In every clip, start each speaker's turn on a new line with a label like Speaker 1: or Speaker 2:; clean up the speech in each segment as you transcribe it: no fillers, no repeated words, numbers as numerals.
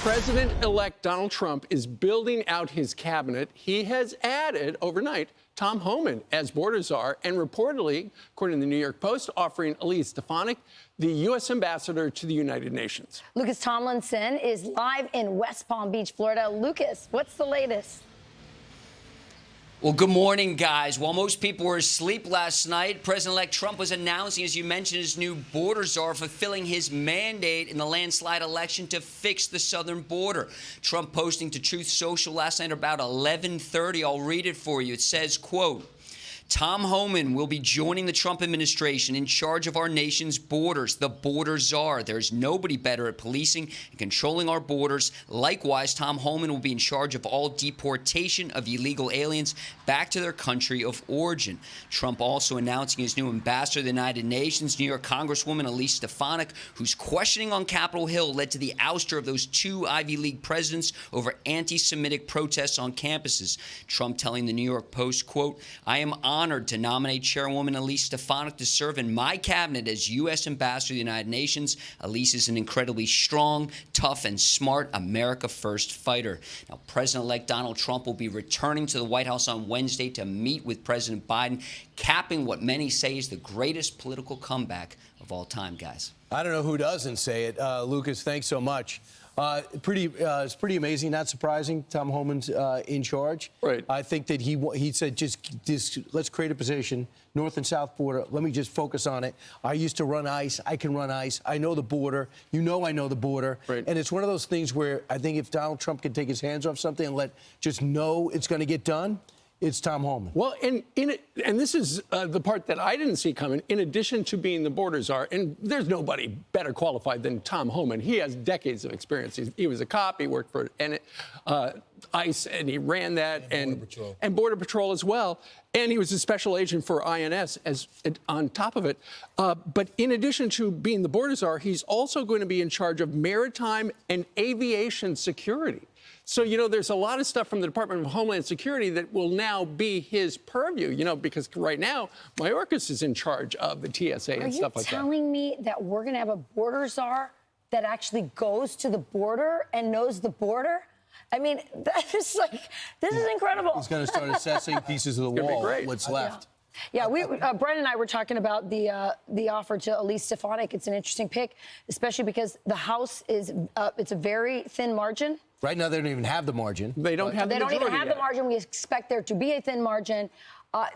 Speaker 1: President-elect Donald Trump is building out his cabinet. He has added overnight Tom Homan as border czar and reportedly, according to the New York Post, offering Elise Stefanik the U.S. ambassador to the United Nations.
Speaker 2: Lucas Tomlinson is live in West Palm Beach, Florida. Lucas, what's the latest?
Speaker 3: Well, good morning, guys. While most people were asleep last night, President-elect Trump was announcing, as you mentioned, his new border czar, fulfilling his mandate in the landslide election to fix the southern border. Trump posting to Truth Social last night about 11:30. I'll read it for you. It says, quote, Tom Homan will be joining the Trump administration in charge of our nation's borders, the border czar. There's nobody better at policing and controlling our borders. Likewise, Tom Homan will be in charge of all deportation of illegal aliens back to their country of origin. Trump also announcing his new ambassador to the United Nations, New York Congresswoman Elise Stefanik, whose questioning on Capitol Hill led to the ouster of those two Ivy League presidents over anti-Semitic protests on campuses. Trump telling the New York Post, quote, I am honored to nominate Chairwoman Elise Stefanik to serve in my cabinet as U.S. Ambassador to the United Nations. Elise is an incredibly strong, tough, and smart America First fighter. Now, President-elect Donald Trump will be returning to the White House on Wednesday to meet with President Biden, capping what many say is the greatest political comeback of all time, guys.
Speaker 4: I don't know who doesn't say it. Lucas, thanks so much. It's pretty amazing, not surprising. Tom Homan's in charge.
Speaker 1: Right.
Speaker 4: I think that he said just let's create a position, north and south border. Let me just focus on it. I used to run ICE. I can run ICE. I know the border. You know I know the border.
Speaker 1: Right.
Speaker 4: And it's one of those things where I think if Donald Trump can take his hands off something and just know it's going to get done, it's Tom Homan.
Speaker 1: Well, and this is the part that I didn't see coming. In addition to being the border czar, and there's nobody better qualified than Tom Homan. He has decades of experience. He was a cop. He worked for ICE, and he ran that, and Border Patrol as well. And he was a special agent for INS on top of it. But in addition to being the border czar, he's also going to be in charge of maritime and aviation security. So, you know, there's a lot of stuff from the Department of Homeland Security that will now be his purview, you know, because right now, Mayorkas is in charge of the TSA and stuff like that.
Speaker 2: Are you telling me that we're going to have a border czar that actually goes to the border and knows the border? I mean, that is like, this is incredible.
Speaker 4: He's going to start assessing pieces of the wall, what's left.
Speaker 2: Yeah, Brent and I were talking about the offer to Elise Stefanik. It's an interesting pick, especially because the House is, it's a very thin margin.
Speaker 4: Right now, they don't even have the margin.
Speaker 1: They don't have the majority.
Speaker 2: They don't even have the margin. We expect there to be a thin margin.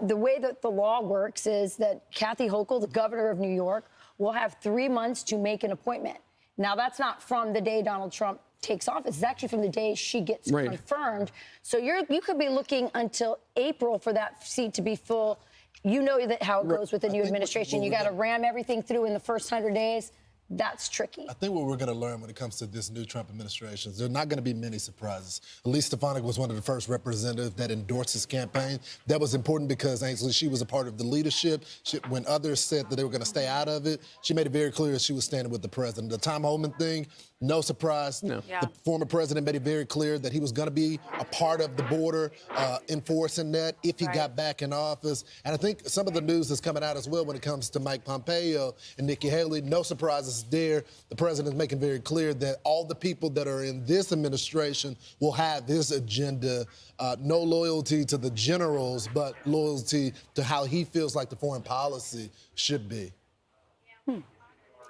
Speaker 2: The way that the law works is that Kathy Hochul, the governor of New York, will have 3 months to make an appointment. Now, that's not from the day Donald Trump takes office. It's actually from the day she gets confirmed. So you could be looking until April for that seat to be full. You know that how it goes with the new administration. You got to ram everything through in the first 100 days. That's tricky.
Speaker 5: I think what we're going to learn when it comes to this new Trump administration is there are not going to be many surprises. Elise Stefanik was one of the first representatives that endorsed his campaign. That was important because actually she was a part of the leadership. When others said that they were going to stay out of it, she made it very clear that she was standing with the president. The Tom Homan thing, no surprise. No. Yeah. The former president made it very clear that he was going to be a part of the border, enforcing that if he got back in office. And I think some of the news that's coming out as well when it comes to Mike Pompeo and Nikki Haley, no surprises there. The president is making very clear that all the people that are in this administration will have his agenda, no loyalty to the generals, but loyalty to how he feels like the foreign policy should be.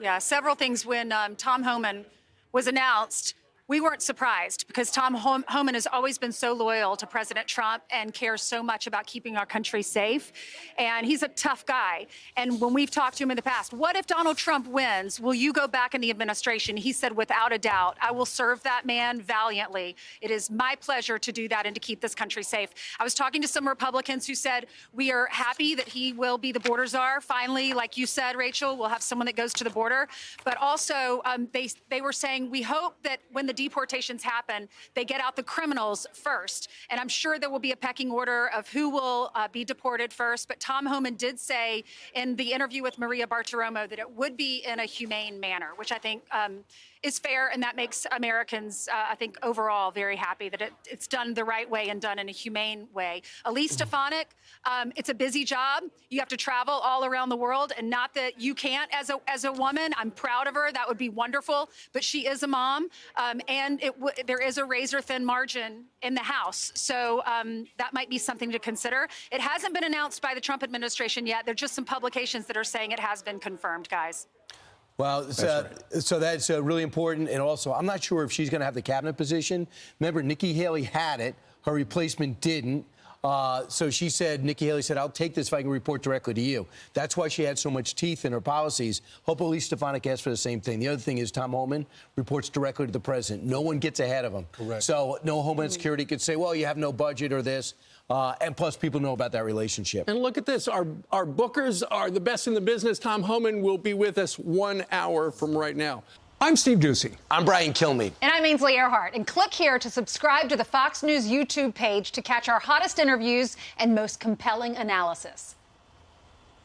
Speaker 6: Yeah, several things when Tom Homan was announced. We weren't surprised because Tom Homan has always been so loyal to President Trump and cares so much about keeping our country safe. And he's a tough guy. And when we've talked to him in the past, what if Donald Trump wins? Will you go back in the administration? He said, without a doubt, I will serve that man valiantly. It is my pleasure to do that and to keep this country safe. I was talking to some Republicans who said, we are happy that he will be the border czar. Finally, like you said, Rachel, we'll have someone that goes to the border. But also, they were saying, we hope that when the deportations happen, they get out the criminals first. And I'm sure there will be a pecking order of who will be deported first. But Tom Homan did say in the interview with Maria Bartiromo that it would be in a humane manner, which I think is fair, and that makes Americans, I think, overall very happy that it's done the right way and done in a humane way. Elise Stefanik, it's a busy job. You have to travel all around the world, and not that you can't as a woman. I'm proud of her. That would be wonderful. But she is a mom, and there is a razor-thin margin in the House. So that might be something to consider. It hasn't been announced by the Trump administration yet. There are just some publications that are saying it has been confirmed, guys.
Speaker 4: Well, so that's really important. And also, I'm not sure if she's going to have the cabinet position. Remember, Nikki Haley had it. Her replacement didn't. So she said, Nikki Haley said, I'll take this if I can report directly to you. That's why she had so much teeth in her policies. Hope Elise Stefanik asked for the same thing. The other thing is Tom Homan reports directly to the president. No one gets ahead of him.
Speaker 5: Correct.
Speaker 4: So no Homeland Security could say, well, you have no budget or this. And plus, people know about that relationship.
Speaker 1: And look at this. Our bookers are the best in the business. Tom Homan will be with us 1 hour from right now. I'm Steve Doocy.
Speaker 4: I'm Brian Kilmeade.
Speaker 7: And I'm Ainsley Earhart. And click here to subscribe to the Fox News YouTube page to catch our hottest interviews and most compelling analysis.